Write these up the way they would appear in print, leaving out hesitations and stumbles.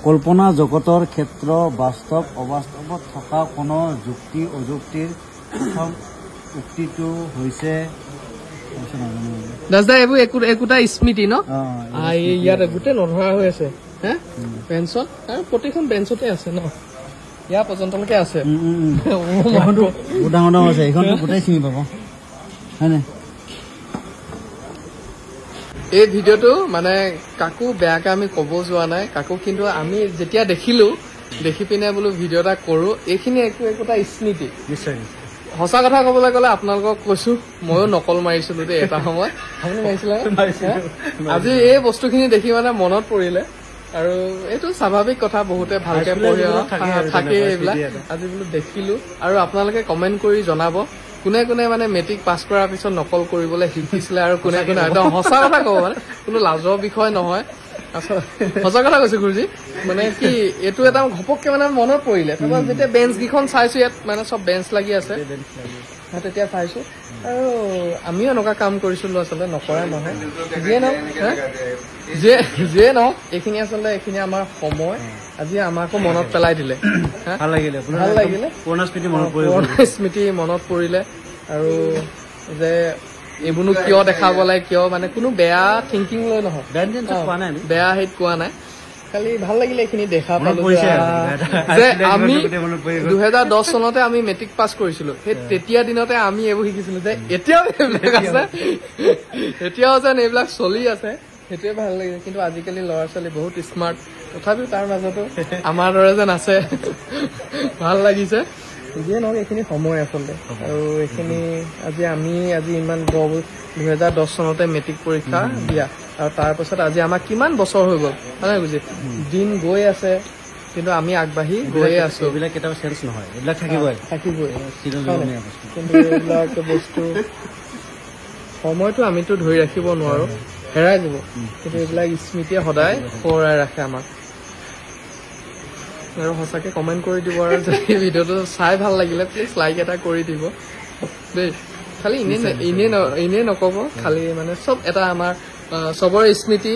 কল্পনা জগতৰ ক্ষেত্ৰ বাস্তৱ অবাস্তৱত থকা কোনো যুক্তি অযুক্তিৰ উক্তিটো হৈছে দাদা এইবোৰ একোটা স্মৃতি ন ইয়াত গোটেই নধৰা হৈ আছে হে বেঞ্চত আৰু প্ৰতিখন বেঞ্চতে আছে ন ইয়াৰ পৰ্যন্তলৈকে আছে ডাঙৰ আছে এইখনতো গোটেই চিনি পাব হয়নে এই ভিডিঅ'টো মানে কাকো বেয়াকে আমি ক'ব যোৱা নাই কাকো কিন্তু আমি যেতিয়া দেখিলো দেখি পিনে বোলো ভিডিঅ' এটা কৰো এইখিনি একোটা স্মৃতি নিশ্চয় সঁচা কথা কবলৈ গ'লে আপোনালোকক কৈছো ময়ো নকল মাৰিছিলো দেই এটা সময় আপুনি মাৰিছিলে আজি এই বস্তুখিনি দেখি মানে মনত পৰিলে আৰু এইটো স্বাভাৱিক কথা বহুতে ভালকে পঢ়ি থাকে এইবিলাক আজি বোলো দেখিলো আৰু আপোনালোকে কমেণ্ট কৰি জনাব কোনে কোনে মানে মেট্ৰিক পাছ কৰাৰ পিছত নকল কৰিবলৈ শিকিছিলে আৰু কোনে কোনে একদম সঁচা কথা ক'ব মানে কোনো লাজৰ বিষয় নহয় সঁচা কথা কৈছো গুৰুজী মানে কি এইটো এটা ঘপককে মানে মনত পৰিলে তাৰপৰা যেতিয়া বেঞ্চ কেইখন চাইছো ইয়াত মানে চব বেঞ্চ লাগি আছে তেতিয়া চাইছো আৰু আমিও এনেকুৱা কাম কৰিছিলো আচলতে নকৰা নহয় যিয়ে নহওক এইখিনি আচলতে এইখিনি আমাৰ সময় আজি আমাকো মনত পেলাই দিলে ভাল লাগিলে পুৰণা স্মৃতি মনত পৰিলে আৰু যে এইবোৰনো কিয় দেখাব লাগে কিয় মানে কোনো বেয়া থিংকিং লৈ নহয় বেয়া হেৰিত কোৱা নাই খালি ভাল লাগিলে এইখিনি দেখা পালো যে আমি 2010 চনতে আমি মেট্ৰিক পাছ কৰিছিলো সেই তেতিয়া দিনতে আমি এইবোৰ শিকিছিলো যে এতিয়াও এইবিলাক আছে এতিয়াও যেন এইবিলাক চলি আছে সেইটোৱে ভাল লাগিছে কিন্তু আজিকালি ল'ৰা ছোৱালী বহুত স্মাৰ্ট তথাপিও তাৰ মাজতো আমাৰ দৰে যেন আছে ভাল লাগিছে যিয়ে নহওক এইখিনি সময় আচলতে আৰু এইখিনি আজি ইমান 2010 চনতে মেট্ৰিক পৰীক্ষা দিয়া আৰু তাৰ পাছত আজি আমাৰ কিমান বছৰ হৈ গ'ল হয় বুজি দিন গৈ আছে কিন্তু আমি আগবাঢ়ি গৈয়ে আছো এইবিলাক কেতিয়াবা চেঞ্জ নহয় এইবিলাক থাকিবই কিন্তু এইবিলাক বস্তু সময়টো আমিতো ধৰি ৰাখিব নোৱাৰো হেৰাই যাব কিন্তু এইবিলাক স্মৃতিয়ে সদায় সোঁৱৰাই ৰাখে আমাক আৰু সঁচাকে কমেণ্ট কৰি দিব আৰু যদি ভিডিঅ'টো চাই ভাল লাগিলে প্লিজ লাইক এটা কৰি দিব দেই খালি এনেই নক'ব খালি মানে চব এটা আমাৰ চবৰে স্মৃতি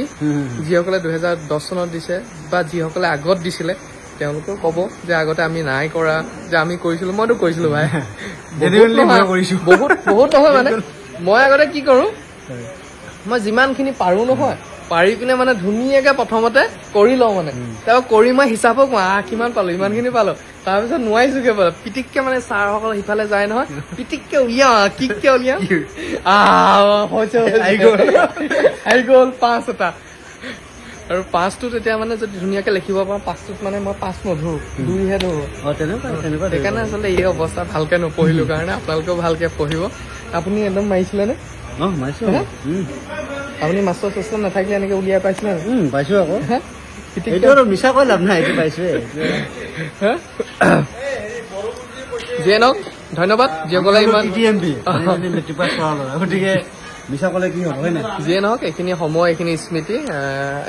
যিসকলে 2010 চনত দিছে বা যিসকলে আগত দিছিলে তেওঁলোকেও ক'ব যে আগতে আমি নাই কৰা যে আমি কৰিছিলো মইতো কৰিছিলো ভাই বহুত নহয় মানে মই আগতে কি কৰো মই যিমানখিনি পাৰো নহয় পাৰি পিনে মানে ধুনীয়াকে প্ৰথমতে কৰি লওঁ মানে তাৰপৰা কৰি মই হিচাপো কওঁ কিমান পালো ইমানখিনি পালো তাৰপিছত নোৱাৰিছোগে পালো পিটিককে মানে ছাৰসকল সিফালে যায় নহয় পিটিককে উলিয়াও কিককে উলিয়াও আহি গ'ল 5 এটা আৰু 5টো তেতিয়া মানে যদি ধুনীয়াকে লিখিব পাৰো 5টোত মানে মই 5 নধৰো 2হে ধৰো সেইকাৰণে আচলতে এই অৱস্থা ভালকে নপঢ়িলো কাৰণে আপোনালোকেও ভালকে পঢ়িব আপুনি একদম মাৰিছিলে নে আপুনি মাষ্টৰ চাষ্টৰ নাথাকিলে এনেকে উলিয়াই পাইছিলে পাইছো আকৌ এইটো মিছা কৈ লাভ নাই এইটো পাইছোৱে যিয়ে নহওক ধন্যবাদ যিসকলে ইমান গতিকে মিছা ক'লে কি হ'ব হয় নাই যিয়ে নহওক এইখিনি সময় এইখিনি স্মৃতি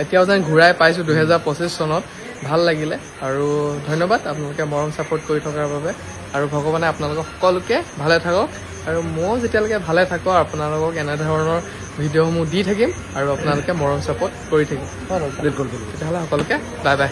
এতিয়াও যেন ঘূৰাই পাইছো 2025 চনত ভাল লাগিলে আৰু ধন্যবাদ আপোনালোকে মৰম ছাপোৰ্ট কৰি থকাৰ বাবে আৰু ভগৱানে আপোনালোকক সকলোকে ভালে থাকক আৰু মই যেতিয়ালৈকে ভালে থাকো আপোনালোকক এনেধৰণৰ ভিডিঅ'সমূহ দি থাকিম আৰু আপোনালোকে মৰম ছাপোৰ্ট কৰি থাকিম তেতিয়াহ'লে সকলোকে বাই বাই